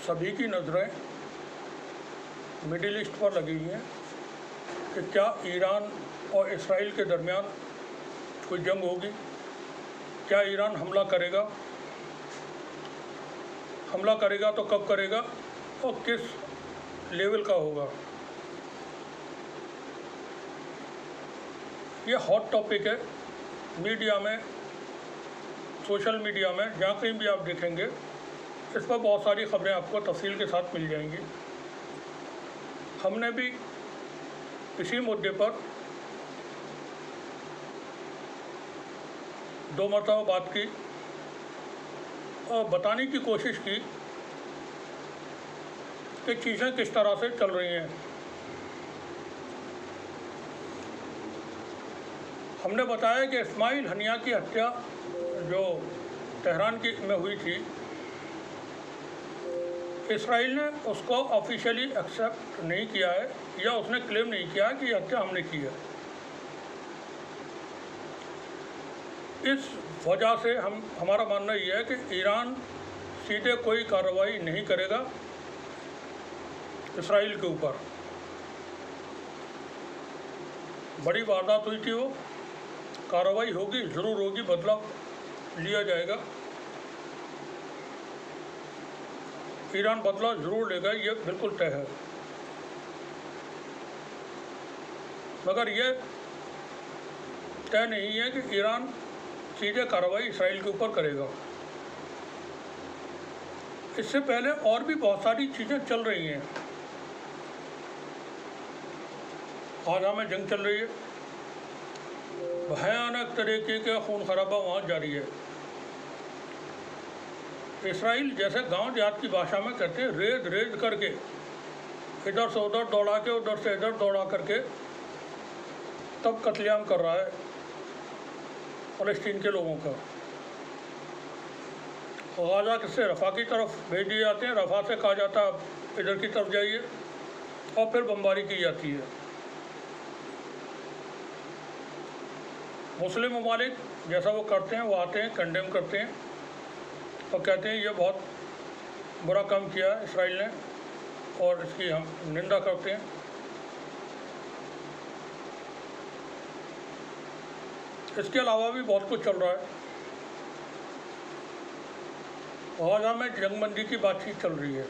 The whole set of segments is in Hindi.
सभी की नज़रें मिडिल ईस्ट पर लगी हुई हैं कि क्या ईरान और इसराइल के दरमियान कोई जंग होगी, क्या ईरान हमला करेगा तो कब करेगा और किस लेवल का होगा। ये हॉट टॉपिक है मीडिया में, सोशल मीडिया में, जहाँ कहीं भी आप देखेंगे इस पर बहुत सारी खबरें आपको तफसील के साथ मिल जाएंगी। हमने भी इसी मुद्दे पर 2 मरतबा बात की और बताने की कोशिश की कि चीज़ें किस तरह से चल रही हैं। हमने बताया कि इस्माइल हनिया की हत्या जो तेहरान में हुई थी, इसराइल ने उसको ऑफिशियली एक्सेप्ट नहीं किया है या उसने क्लेम नहीं किया कि हत्या हमने की है। इस वजह से हमारा मानना ये है कि ईरान सीधे कोई कार्रवाई नहीं करेगा इसराइल के ऊपर। बड़ी वारदात हुई थी, वो कार्रवाई होगी, ज़रूर होगी, बदला लिया जाएगा, ईरान बदला ज़रूर लेगा, ये बिल्कुल तय है। मगर ये तय नहीं है कि ईरान सीधे कार्रवाई इसराइल के ऊपर करेगा। इससे पहले और भी बहुत सारी चीज़ें चल रही हैं। गाज़ा में जंग चल रही है, भयानक तरीके का खून खराबा वहाँ जारी है। इसराइल जैसे गांव देहात की भाषा में कहते हैं, रेद रेद करके इधर से उधर दौड़ा के, उधर से इधर दौड़ा करके तब कत्लेआम कर रहा है फ़लस्तीन के लोगों का। गाज़ा से रफ़ा की तरफ भेज दिए जाते हैं, रफ़ा से कहा जाता है इधर की तरफ जाइए, और फिर बमबारी की जाती है। मुस्लिम ममालिक जैसा वो करते हैं, वो आते हैं, कंडेम करते हैं और कहते हैं ये बहुत बुरा काम किया है इसराइल ने और इसकी हम निंदा करते हैं। इसके अलावा भी बहुत कुछ चल रहा है। गाज़ा में जंगबंदी की बातचीत चल रही है।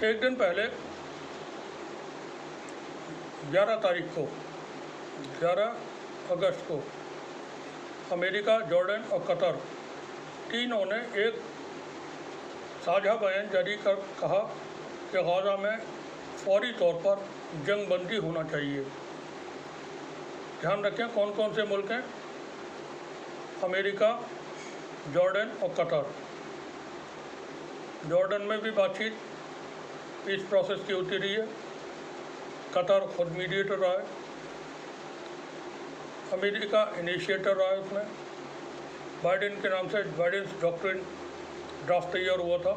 एक दिन पहले 11 तारीख को, 11 अगस्त को अमेरिका, जॉर्डन और कतर तीनों ने एक साझा बयान जारी कर कहा कि गाज़ा में फौरी तौर पर जंगबंदी होना चाहिए। ध्यान रखें कौन कौन से मुल्क हैं, अमेरिका, जॉर्डन और कतर। जॉर्डन में भी बातचीत पीस प्रोसेस की होती रही है, कतर खुद मीडिएटर रहा है, अमेरिका इनिशिएटर रहा है। उसमें बाइडेन के नाम से बाइडेन डॉक्ट्रिन ड्राफ्ट तैयार हुआ था।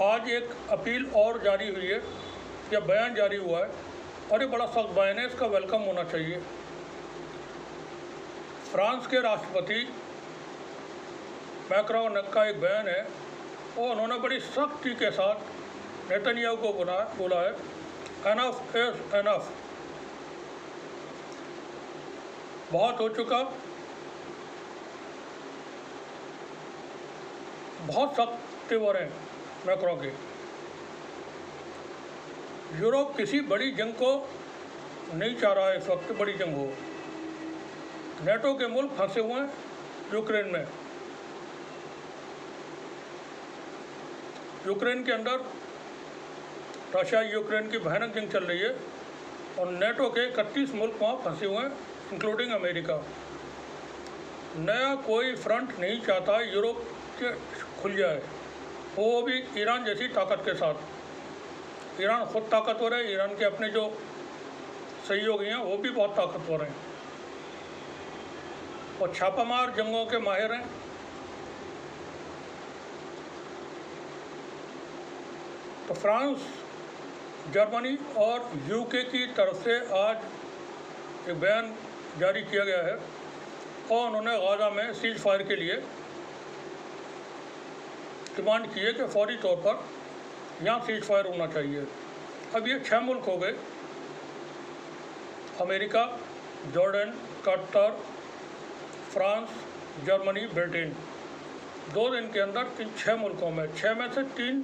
आज एक अपील और जारी हुई है या बयान जारी हुआ है और ये बड़ा सख्त बयान है, इसका वेलकम होना चाहिए। फ्रांस के राष्ट्रपति मैक्रोन का एक बयान है और उन्होंने बड़ी सख्ती के साथ नेतन्याहू को बोला है एनफ इज एनफ, बहुत हो चुका। बहुत सख्त तेवर हैं मैक्रोन के। यूरोप किसी बड़ी जंग को नहीं चाह रहा है इस वक्त, बड़ी जंग हो। नेटो के मुल्क फंसे हुए हैं यूक्रेन में। यूक्रेन के अंदर रशिया यूक्रेन की भयानक जंग चल रही है और नेटो के 31 मुल्क वहाँ फंसे हुए हैं, इंक्लूडिंग अमेरिका। नया कोई फ्रंट नहीं चाहता यूरोप के खुल जाए, वो भी ईरान जैसी ताकत के साथ। ईरान खुद ताकतवर है, ईरान के अपने जो सहयोगी हैं वो भी बहुत ताकतवर हैं और छापामार जंगों के माहिर हैं। तो फ्रांस, जर्मनी और यूके की तरफ से आज एक बयान जारी किया गया है और उन्होंने गाज़ा में सीज फायर के लिए डिमांड की है कि फौरी तौर पर यहाँ सीज फायर होना चाहिए। अब ये 6 मुल्क हो गए, America, Jordan, Qatar, France, Germany, Britain. 2 दिन के अंदर इन 6 मुल्कों में 6 में से 3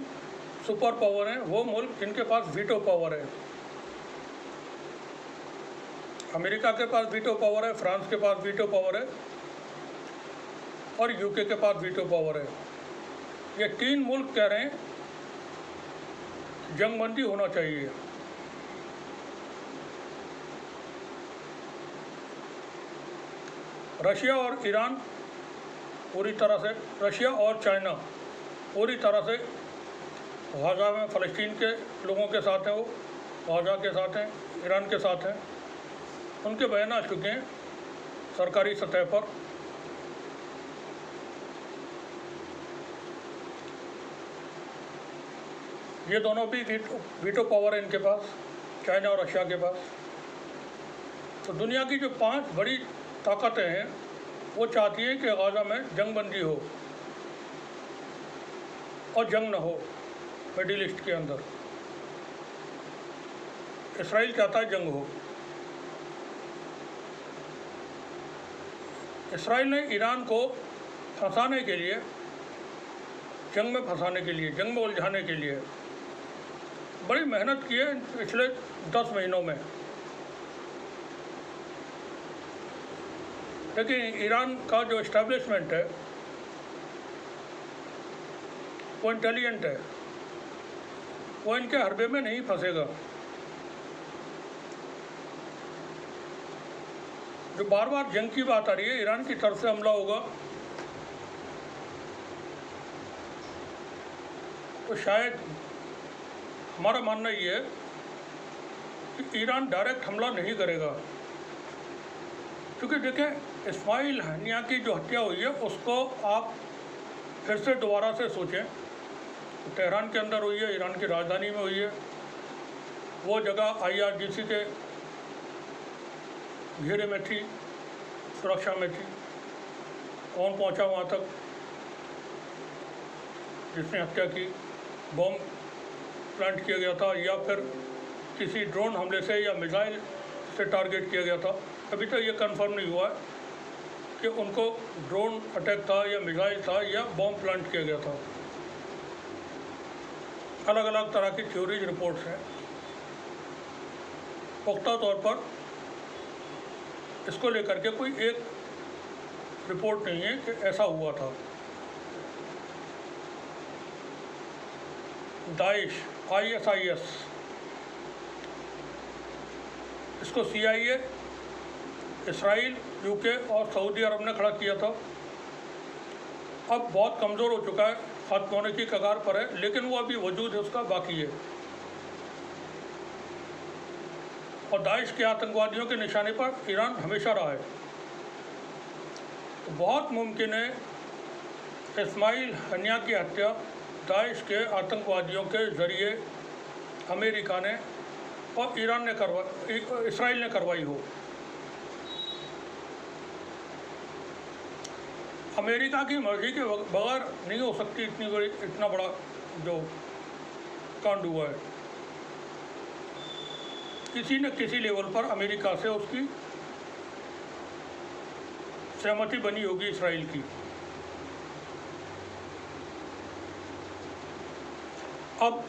सुपर पावर हैं, वो मुल्क जिनके पास वीटो पावर है। अमेरिका के पास वीटो पावर है, फ्रांस के पास वीटो पावर है और यूके के पास वीटो पावर है। ये 3 मुल्क कह रहे हैं जंगबंदी होना चाहिए। रशिया और ईरान पूरी तरह से, रशिया और चाइना पूरी तरह से गाज़ा में फ़लस्तीन के लोगों के साथ हैं, वो गाज़ा के साथ हैं, ईरान के साथ हैं। उनके बयान आ चुके हैं सरकारी सतह पर। ये दोनों भी वीटो पावर है इनके पास, चाइना और रशिया के पास। तो दुनिया की जो 5 बड़ी ताकतें हैं वो चाहती हैं कि गाज़ा में जंगबंदी हो और जंग न हो मिडिल ईस्ट के अंदर। इसराइल चाहता है जंग हो। इसराइल ने ईरान को फंसाने के लिए, जंग में फंसाने के लिए, जंग में उलझाने के लिए बड़ी मेहनत की है पिछले 10 महीनों में। लेकिन ईरान का जो इस्टेब्लिशमेंट है वो इंटेलिजेंट है, वो इनके हरबे में नहीं फंसेगा। जो बार बार जंग की बात आ रही है, ईरान की तरफ से हमला होगा तो शायद हमारा मानना ये है कि ईरान डायरेक्ट हमला नहीं करेगा, क्योंकि देखें इस्माइल हनिया की जो हत्या हुई है उसको आप फिर से दोबारा से सोचें। तेहरान के अंदर हुई है, ईरान की राजधानी में हुई है, वो जगह IRGC के घेरे में थी, सुरक्षा में थी। कौन पहुंचा वहाँ तक जिसने हत्या की? बम प्लांट किया गया था या फिर किसी ड्रोन हमले से या मिसाइल से टारगेट किया गया था? अभी तक ये कंफर्म नहीं हुआ है कि उनको ड्रोन अटैक था या मिसाइल था या बम प्लांट किया गया था। अलग अलग तरह की थ्योरीज, रिपोर्ट्स हैं। पुख्ता तौर पर इसको लेकर के कोई एक रिपोर्ट नहीं है कि ऐसा हुआ था। दाइश, ISIS, इसको CIA, इसराइल, UK और सऊदी अरब ने खड़ा किया था। अब बहुत कमज़ोर हो चुका है, खत्म होने की कगार पर है, लेकिन वो अभी वजूद है उसका बाकी है। और दाइश के आतंकवादियों के निशाने पर ईरान हमेशा रहा है। तो बहुत मुमकिन है इस्माइल हनिया की हत्या दाइश के आतंकवादियों के ज़रिए अमेरिका ने और ईरान ने इसराइल ने करवाई हो। अमेरिका की मर्जी के बगैर नहीं हो सकती इतना बड़ा जो कांड हुआ है। किसी न किसी लेवल पर अमेरिका से उसकी सहमति बनी होगी इसराइल की। अब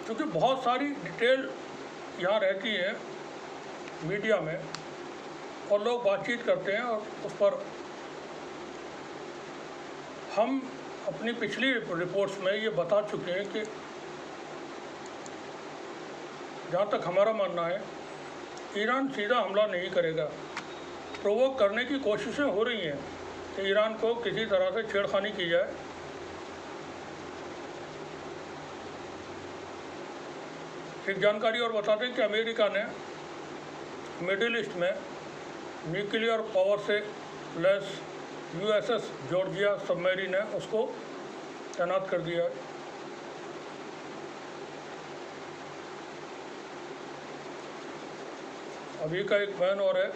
क्योंकि बहुत सारी डिटेल यहाँ रहती है मीडिया में और लोग बातचीत करते हैं और उस पर हम अपनी पिछली रिपोर्ट्स में ये बता चुके हैं कि जहाँ तक हमारा मानना है ईरान सीधा हमला नहीं करेगा। प्रोवोक करने की कोशिशें हो रही हैं कि ईरान को किसी तरह से छेड़खानी की जाए। एक जानकारी और बता दें कि अमेरिका ने मिडिल ईस्ट में न्यूक्लियर पावर से लैस USS जॉर्जिया सबमरीन है, उसको तैनात कर दिया है। अभी का एक बयान और है,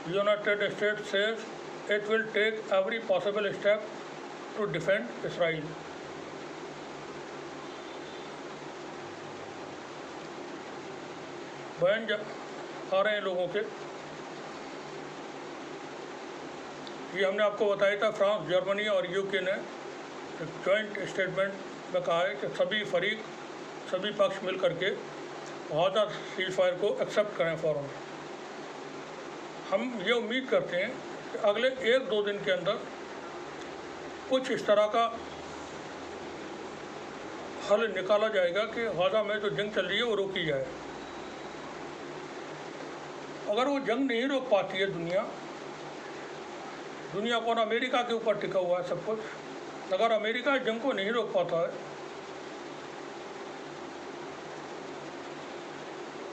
United States says it will take every possible step to defend Israel. बयान आ रहे हैं लोगों के, ये हमने आपको बताया था। फ्रांस, जर्मनी और यूके ने एक जॉइंट स्टेटमेंट में कहा है कि सभी पक्ष मिल करके गाज़ा सीज फायर को एक्सेप्ट करें फ़ौरन। हम ये उम्मीद करते हैं कि अगले 1-2 दिन के अंदर कुछ इस तरह का हल निकाला जाएगा कि गाज़ा में जो जंग चल रही है वो रोकी जाए। अगर वो जंग नहीं रोक पाती है दुनिया कौन, अमेरिका के ऊपर टिका हुआ है सब कुछ। अगर अमेरिका इस जंग को नहीं रोक पाता है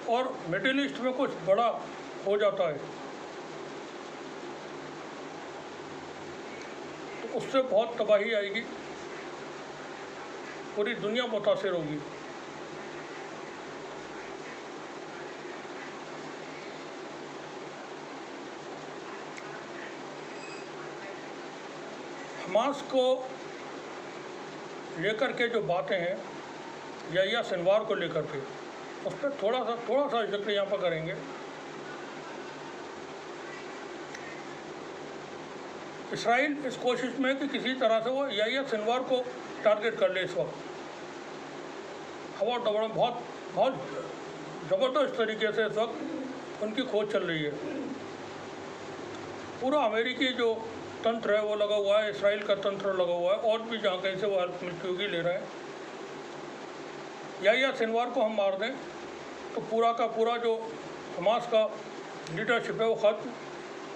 और मिडिल ईस्ट में कुछ बड़ा हो जाता है तो उससे बहुत तबाही आएगी, पूरी दुनिया मुतासिर होगी। हमास को लेकर के जो बातें हैं या सिनवार को लेकर के, उस पर थोड़ा सा जिक्र यहाँ पर करेंगे। इसराइल इस कोशिश में कि किसी तरह से वो या सिनवार को टारगेट कर ले। इस वक्त हवा दबड़ बहुत ज़बरदस्त तरीके से इस वक्त उनकी खोज चल रही है। पूरा अमेरिकी जो तंत्र है वो लगा हुआ है, इसराइल का तंत्र लगा हुआ है, और भी जहाँ कहीं से वो हेल्प मिलती होगी ले रहे हैं। या सिनवार को हम मार दें तो पूरा का पूरा जो हमास का लीडरशिप है वो ख़त्म,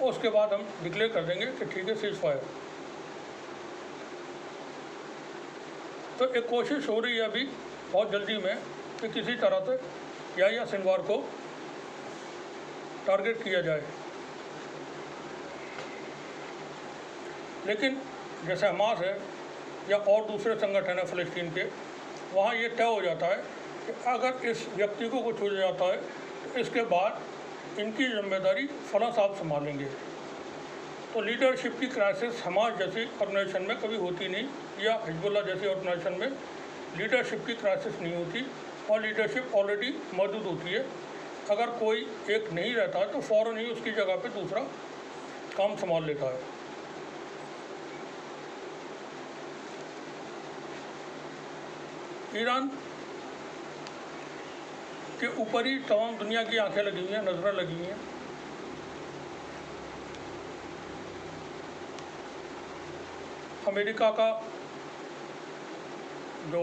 उसके बाद हम डिक्लेयर कर देंगे कि ठीक है सीज फायर। तो एक कोशिश हो रही है अभी बहुत जल्दी में कि किसी तरह से या सिनवार को टारगेट किया जाए। लेकिन जैसे हमास है या और दूसरे संगठन है फ़लस्तीन के, वहाँ ये तय हो जाता है कि अगर इस व्यक्ति को कुछ हो जाता है तो इसके बाद इनकी जिम्मेदारी फलां साहब संभालेंगे। तो लीडरशिप की क्राइसिस हमास जैसी ऑर्गेनाइजेशन में कभी होती नहीं, या हिजबुल्लाह जैसी ऑर्गेनाइजेशन में लीडरशिप की क्राइसिस नहीं होती, और लीडरशिप ऑलरेडी मौजूद होती है। अगर कोई एक नहीं रहता है तो फ़ौरन ही उसकी जगह पे दूसरा काम संभाल लेता है। ईरान के ऊपर ही तमाम दुनिया की आंखें लगी हुई हैं, नज़रें लगी हुई हैं। अमेरिका का जो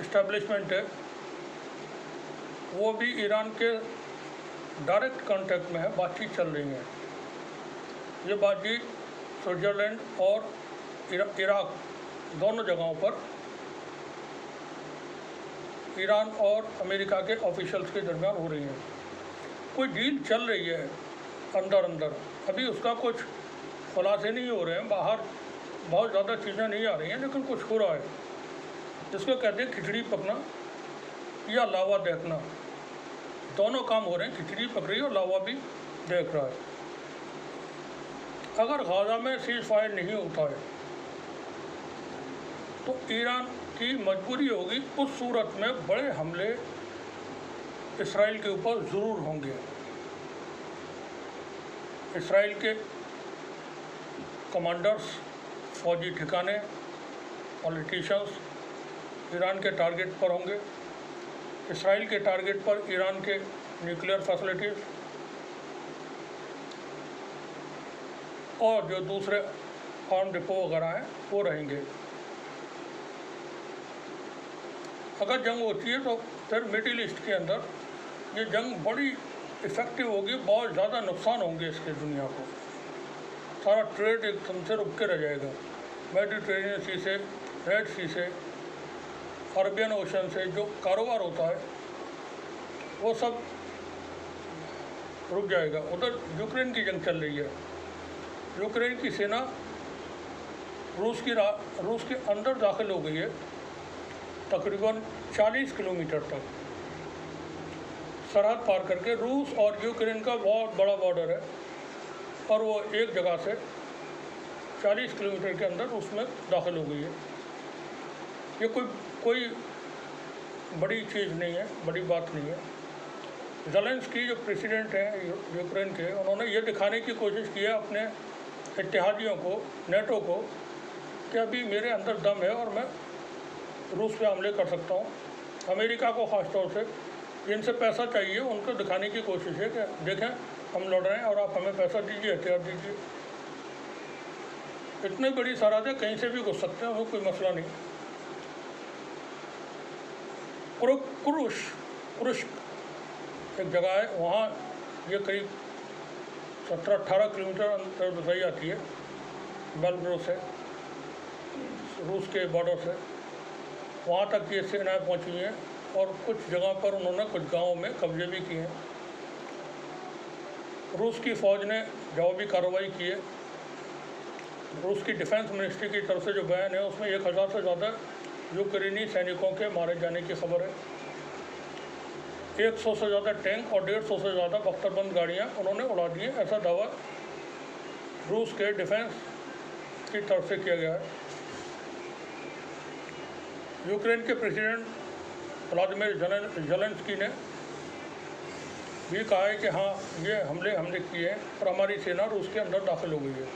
इस्टेब्लिशमेंट है वो भी ईरान के डायरेक्ट कांटेक्ट में है, बातचीत चल रही है। ये बातचीत स्विट्ज़रलैंड और इराक दोनों जगहों पर ईरान और अमेरिका के ऑफिशियल्स के दरमियान हो रही है। कोई डील चल रही है अंदर, अभी उसका कुछ खुलासे नहीं हो रहे हैं, बाहर बहुत ज़्यादा चीज़ें नहीं आ रही हैं, लेकिन कुछ हो रहा है जिसको कहते हैं खिचड़ी पकना या लावा देखना। दोनों काम हो रहे हैं, खिचड़ी पक रही है और लावा भी देख रहा है। अगर गाज़ा में सीज फायर नहीं होता है तो ईरान की मजबूरी होगी, उस सूरत में बड़े हमले इसराइल के ऊपर ज़रूर होंगे। इसराइल के कमांडर्स, फौजी ठिकाने, पॉलिटिशियंस ईरान के टारगेट पर होंगे। इसराइल के टारगेट पर ईरान के न्यूक्लियर फैसिलिटीज़ और जो दूसरे आर्म डिपो वगैरह हैं वो रहेंगे। अगर जंग होती है तो फिर मिडिल ईस्ट के अंदर ये जंग बड़ी इफ़ेक्टिव होगी, बहुत ज़्यादा नुकसान होंगे इसके दुनिया को। सारा ट्रेड एकदम से रुक के रह जाएगा। मेडिटेरेनियन सी से, रेड सी से, अरबियन ओशन से जो कारोबार होता है वो सब रुक जाएगा। उधर यूक्रेन की जंग चल रही है। यूक्रेन की सेना रूस के अंदर दाखिल हो गई है, तकरीबन 40 किलोमीटर तक। सरहद पार करके रूस और यूक्रेन का बहुत बड़ा बॉर्डर है और वो एक जगह से 40 किलोमीटर के अंदर उसमें दाखिल हो गई है। ये कोई बड़ी चीज़ नहीं है, बड़ी बात नहीं है। ज़ेलेंस्की जो प्रेसिडेंट हैं यूक्रेन के, उन्होंने ये दिखाने की कोशिश की है अपने इत्तेहादियों को, नेटो को, कि अभी मेरे अंदर दम है और मैं रूस पे हमले कर सकता हूँ। अमेरिका को ख़ास तौर से जिनसे पैसा चाहिए उनको दिखाने की कोशिश है कि देखें हम लड़ रहे हैं और आप हमें पैसा दीजिए, हथियार दीजिए। इतनी बड़ी सरहद है, कहीं से भी घुस सकते हैं, वो कोई मसला नहीं। कुरुश्क एक जगह है, वहाँ ये करीब 17-18 किलोमीटर अंतर बताई जाती है बेलग्रोड से, रूस के बॉर्डर से। वहाँ तक ये सेनाएँ पहुँची हैं और कुछ जगह पर उन्होंने कुछ गांवों में कब्जे भी किए हैं। रूस की फ़ौज ने जवाबी कार्रवाई की है। रूस की डिफेंस मिनिस्ट्री की तरफ से जो बयान है उसमें 1000 से ज़्यादा यूक्रेनी सैनिकों के मारे जाने की खबर है। 100 से ज़्यादा टैंक और 150 से ज़्यादा बख्तरबंद गाड़ियाँ उन्होंने उड़ा दी हैं, ऐसा दावा रूस के डिफेंस की तरफ से किया गया है। यूक्रेन के प्रेसिडेंट व्लादिमीर ज़ेलेंस्की ने भी कहा है कि हाँ, ये हमले किए हैं और हमारी सेना रूस के अंदर दाखिल हो गई है।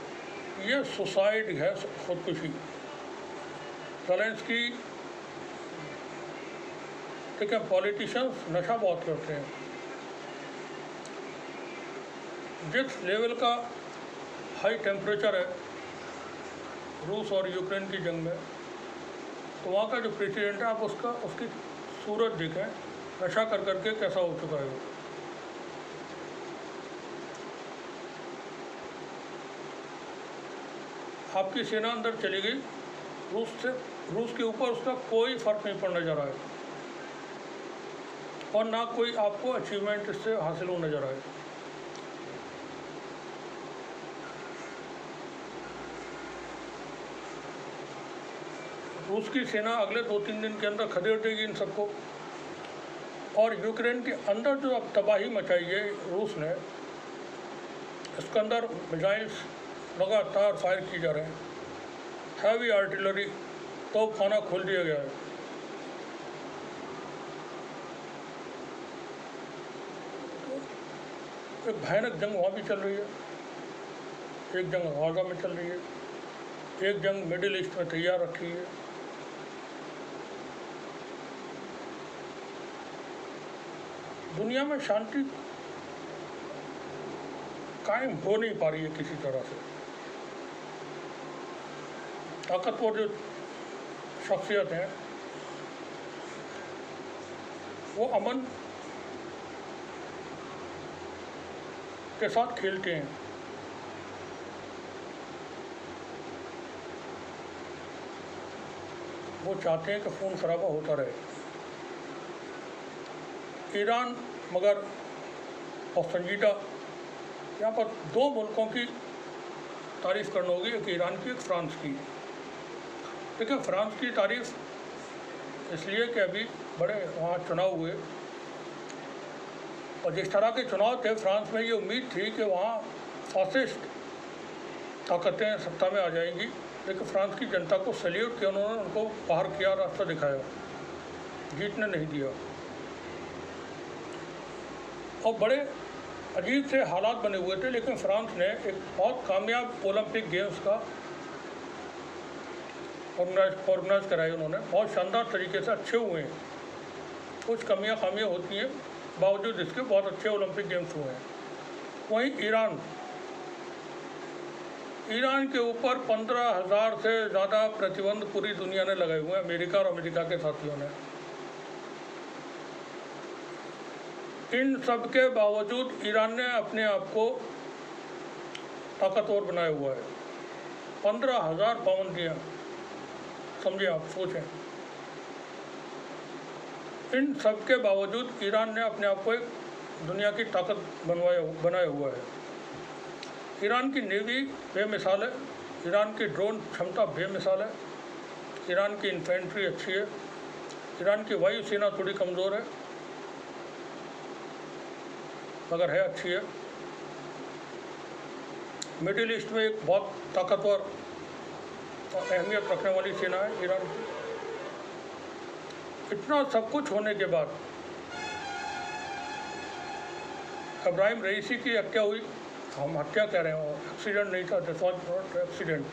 ये सुसाइड है, खुदकुशी। ज़ेलेंस्की ठीक है, पॉलिटिशियंस नशा बहुत करते हैं। जिस लेवल का हाई टेम्परेचर है रूस और यूक्रेन की जंग में, तो वहाँ का जो प्रेसिडेंट है, आप उसकी सूरत देखें, नशा कर करके कैसा हो चुका है वो। आपकी सेना अंदर चली गई, रूस के ऊपर उसका कोई फ़र्क नहीं पड़ नजर आए और ना कोई आपको अचीवमेंट इससे हासिल हो नजर आए। रूस की सेना अगले 2-3 दिन के अंदर खदेड़ देगी इन सबको। और यूक्रेन के अंदर जो अब तबाही मचाई है रूस ने, इसके अंदर मिसाइल्स लगातार फायर किए जा रहे हैं, हैवी आर्टिलरी तोपखाना खोल दिया गया है। तो एक भयानक जंग वहाँ भी चल रही है, एक जंग गाज़ा में चल रही है, एक जंग मिडिल ईस्ट में तैयार रखी है। दुनिया में शांति कायम हो नहीं पा रही है किसी तरह से। ताकतवर जो शख्सियत हैं वो अमन के साथ खेलते हैं। वो चाहते हैं कि खून खराबा होता रहे। ईरान मगर और संजीदा, यहाँ पर 2 मुल्कों की तारीफ़ करनी होगी, एक ईरान की, एक फ्रांस की। देखिए, फ्रांस की तारीफ़ इसलिए कि अभी बड़े वहाँ चुनाव हुए और जिस तरह के चुनाव थे, फ्रांस में ये उम्मीद थी कि वहाँ फासिस्ट ताकतें सत्ता में आ जाएंगी, लेकिन फ्रांस की जनता को सैल्यूट किया उन्होंने, उनको बाहर किया, रास्ता दिखाया, जीतने नहीं दिया। और बड़े अजीब से हालात बने हुए थे, लेकिन फ्रांस ने एक बहुत कामयाब ओलंपिक गेम्स का ऑर्गेनाइज कराए उन्होंने, बहुत शानदार तरीके से, अच्छे हुए हैं। कुछ कमियां खामियां होती हैं, बावजूद इसके बहुत अच्छे ओलंपिक गेम्स हुए हैं। वहीं ईरान के ऊपर 15,000 से ज़्यादा प्रतिबंध पूरी दुनिया ने लगाए हुए हैं, अमेरिका और अमेरिका के साथियों ने। इन सब के बावजूद ईरान ने अपने आप को ताकतवर बनाया हुआ है। 15,000 पाबंदियाँ, समझिए आप, सोचें। इन सब के बावजूद ईरान ने अपने आप को एक दुनिया की ताकत बनाया हुआ है। ईरान की नेवी बेमिसाल है, ईरान की ड्रोन क्षमता बेमिसाल है, ईरान की इन्फेंट्री अच्छी है, ईरान की वायुसेना थोड़ी कमज़ोर है, मगर है अच्छी है। मिडिल ईस्ट में एक बहुत ताकतवर और अहमियत रखने वाली सेना है ईरान की। इतना सब कुछ होने के बाद इब्राहिम रईसी की हत्या हुई। हम हत्या कह रहे हैं, एक्सीडेंट नहीं था, this was not accident.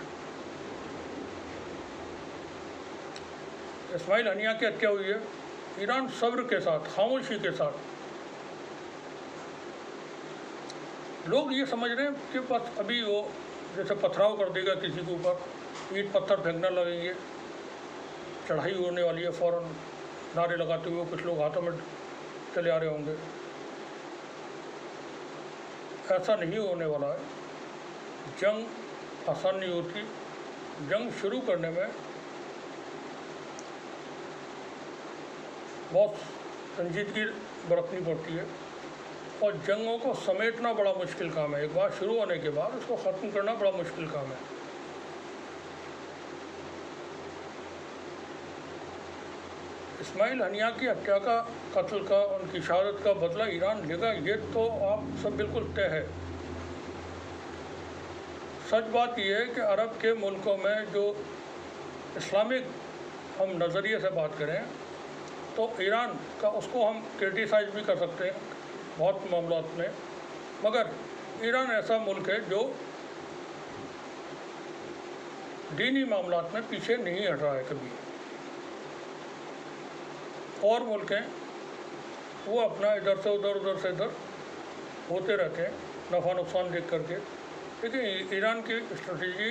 Ismail Haniyeh की हत्या हुई है। ईरान सब्र के साथ, खामोशी के साथ, लोग ये समझ रहे हैं कि बस अभी वो जैसे पथराव कर देगा किसी के ऊपर, ईंट पत्थर फेंकने लगेंगे, चढ़ाई होने वाली है, फ़ौरन नारे लगाते हुए कुछ लोग हाथों में चले आ रहे होंगे। ऐसा नहीं होने वाला है। जंग आसान नहीं होती। जंग शुरू करने में बहुत संजीदगी बरतनी पड़ती है और जंगों को समेटना बड़ा मुश्किल काम है। एक बार शुरू होने के बाद उसको ख़त्म करना बड़ा मुश्किल काम है। इस्माइल हनिया की हत्या का, कत्ल का, उनकी शहादत का बदला ईरान लेगा, ये तो आप सब बिल्कुल तय है। सच बात यह है कि अरब के मुल्कों में जो इस्लामिक हम नज़रिए से बात करें तो ईरान का, उसको हम क्रिटिसाइज भी कर सकते हैं बहुत मामलों में, मगर ईरान ऐसा मुल्क है जो दीनी मामलों में पीछे नहीं हट रहा है कभी। और मुल्क हैं वो अपना इधर से उधर, उधर से इधर होते रहते हैं नफ़ा नुकसान देख करके। लेकिन ईरान की स्ट्रेटजी,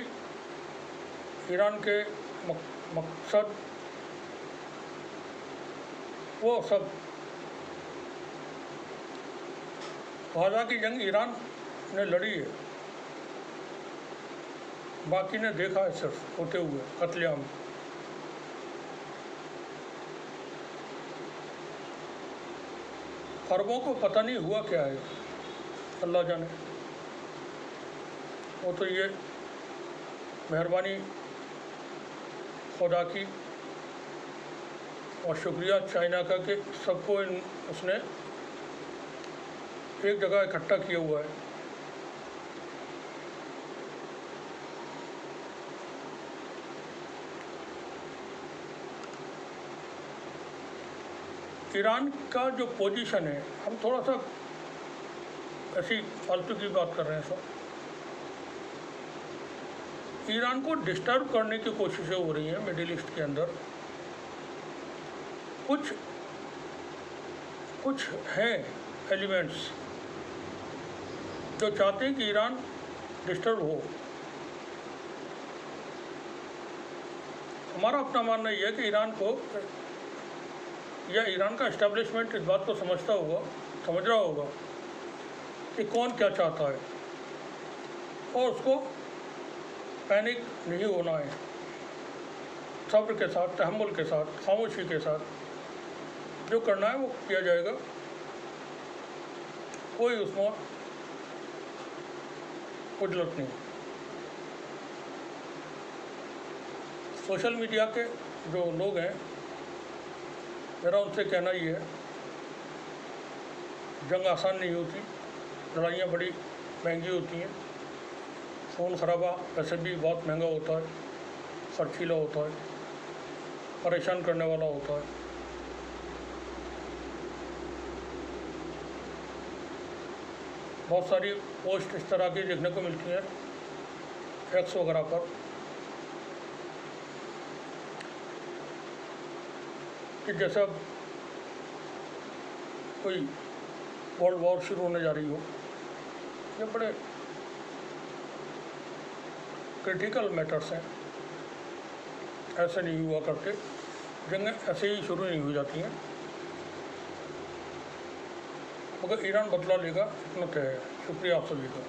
ईरान के मकसद, वो सब, गाज़ा की जंग ईरान ने लड़ी है, बाकी ने देखा है सिर्फ होते हुए कत्लेआम। अरबों को पता नहीं हुआ क्या है, अल्लाह जाने। वो तो ये मेहरबानी खुदा की और शुक्रिया चाइना का कि सबको उसने एक जगह इकट्ठा किया हुआ है। ईरान का जो पोजीशन है, हम थोड़ा सा ऐसी फालतू की बात कर रहे हैं सब, ईरान को डिस्टर्ब करने की कोशिशें हो रही हैं मिडिल ईस्ट के अंदर। कुछ हैं एलिमेंट्स जो चाहते हैं कि ईरान डिस्टर्ब हो। हमारा अपना मानना यह है कि ईरान को, या ईरान का इस्टेब्लिशमेंट इस बात को समझ रहा होगा कि कौन क्या चाहता है और उसको पैनिक नहीं होना है। सब्र के साथ, तहम्मुल के साथ, खामोशी के साथ जो करना है वो किया जाएगा। कोई उसमें उजलत नहीं। सोशल मीडिया के जो लोग हैं, मेरा उनसे कहना ये है, जंग आसान नहीं होती, लड़ाइयाँ बड़ी महंगी होती हैं। खून खराबा वैसे भी बहुत महंगा होता है, खर्चीला होता है, परेशान करने वाला होता है। बहुत सारी पोस्ट इस तरह की देखने को मिलती है एक्स वगैरह पर कि जैसा कोई वर्ल्ड वॉर शुरू होने जा रही हो। ये बड़े क्रिटिकल मैटर्स हैं, ऐसे नहीं हुआ करते, जंगें ऐसे ही शुरू नहीं हो जाती हैं। मगर ईरान बदला लेगा, इतना तय है। शुक्रिया आप सभी का।